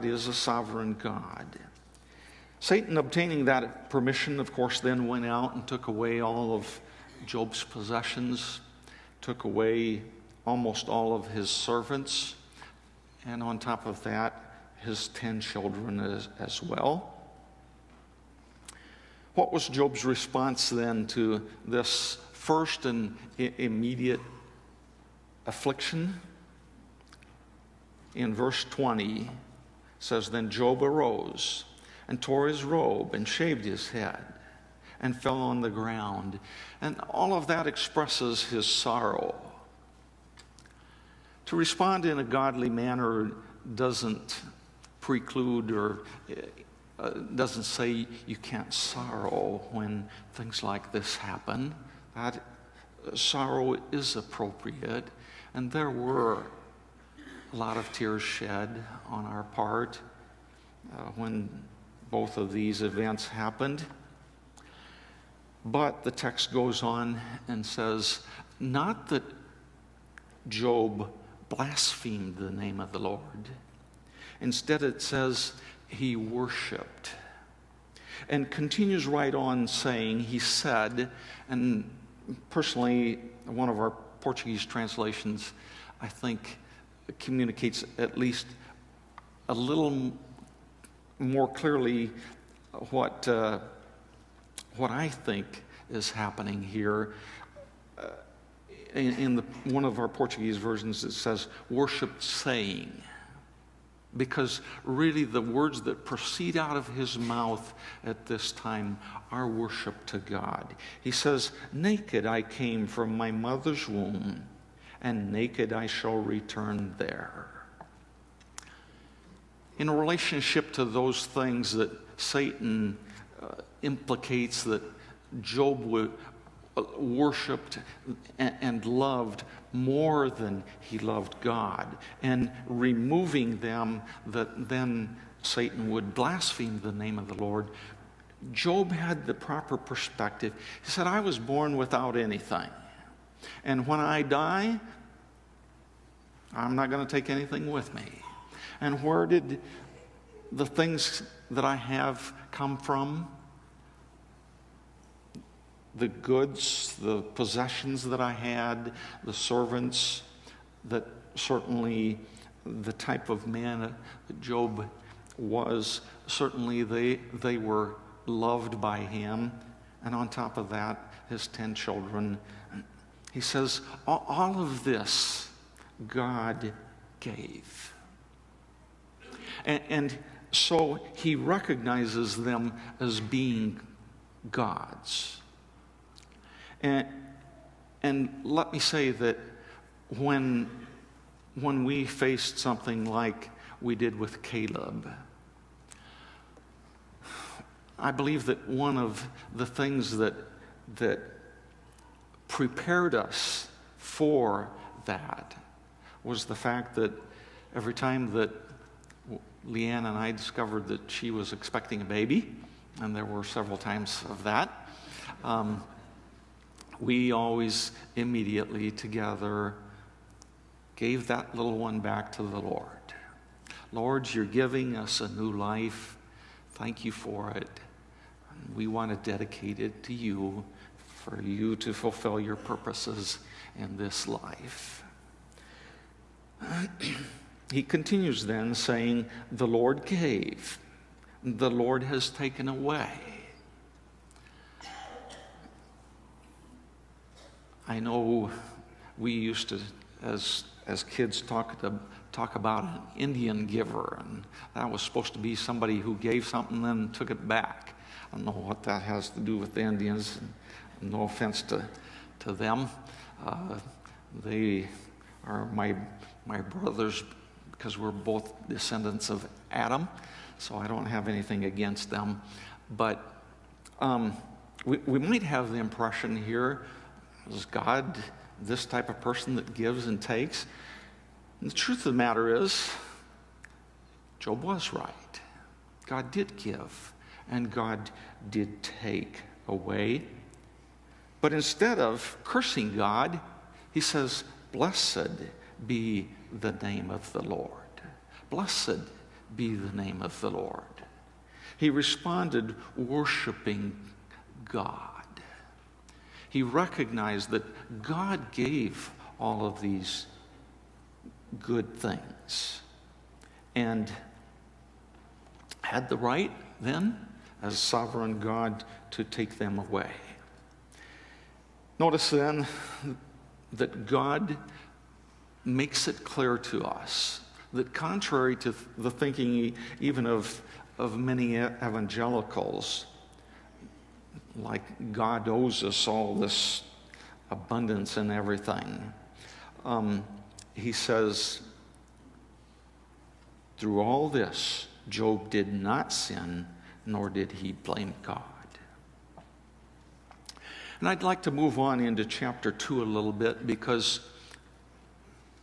God is a sovereign God. Satan, obtaining that permission, of course, then went out and took away all of Job's possessions, took away almost all of his servants, and on top of that, his 10 children as well. What was Job's response then to this first and immediate affliction? In verse 20, it says, "Then Job arose and tore his robe and shaved his head and fell on the ground." And all of that expresses his sorrow. To respond in a godly manner doesn't preclude or doesn't say you can't sorrow when things like this happen. That sorrow is appropriate, and there were a lot of tears shed on our part when both of these events happened. But the text goes on and says, not that Job blasphemed the name of the Lord. Instead, it says he worshiped. And continues right on saying, he said, and personally, one of our Portuguese translations, I think, communicates at least a little more clearly what I think is happening here. In one of our Portuguese versions, it says, worship saying. Because really the words that proceed out of his mouth at this time are worship to God. He says, naked I came from my mother's womb, and naked I shall return there. In relationship to those things that Satan implicates that Job worshipped and loved more than he loved God, and removing them, that then Satan would blaspheme the name of the Lord, Job had the proper perspective. He said, I was born without anything, and when I die, I'm not going to take anything with me. And where did the things that I have come from? The goods, the possessions that I had, the servants, that certainly the type of man that Job was, certainly they were loved by him. And on top of that, his 10 children. He says, all of this God gave. And so he recognizes them as being God's. And let me say that when we faced something like we did with Caleb, I believe that one of the things that prepared us for that was the fact that every time that Leanne and I discovered that she was expecting a baby, and there were several times of that, we always immediately together gave that little one back to the Lord. Lord, you're giving us a new life. Thank you for it. We want to dedicate it to you, for you to fulfill your purposes in this life. He continues then saying, the Lord gave, the Lord has taken away. I know we used to, as kids, talk about an Indian giver, and that was supposed to be somebody who gave something and then took it back. I don't know what that has to do with the Indians. No offense to them. They are my brothers because we're both descendants of Adam, so I don't have anything against them. But we might have the impression here, is God this type of person that gives and takes? And the truth of the matter is, Job was right. God did give, and God did take away. But instead of cursing God, he says, blessed be the name of the Lord. Blessed be the name of the Lord. He responded worshiping God. He recognized that God gave all of these good things and had the right then, as sovereign God, to take them away. Notice then that God makes it clear to us that contrary to the thinking even of many evangelicals, like God owes us all this abundance and everything, he says, through all this, Job did not sin, nor did he blame God. And I'd like to move on into chapter 2 a little bit, because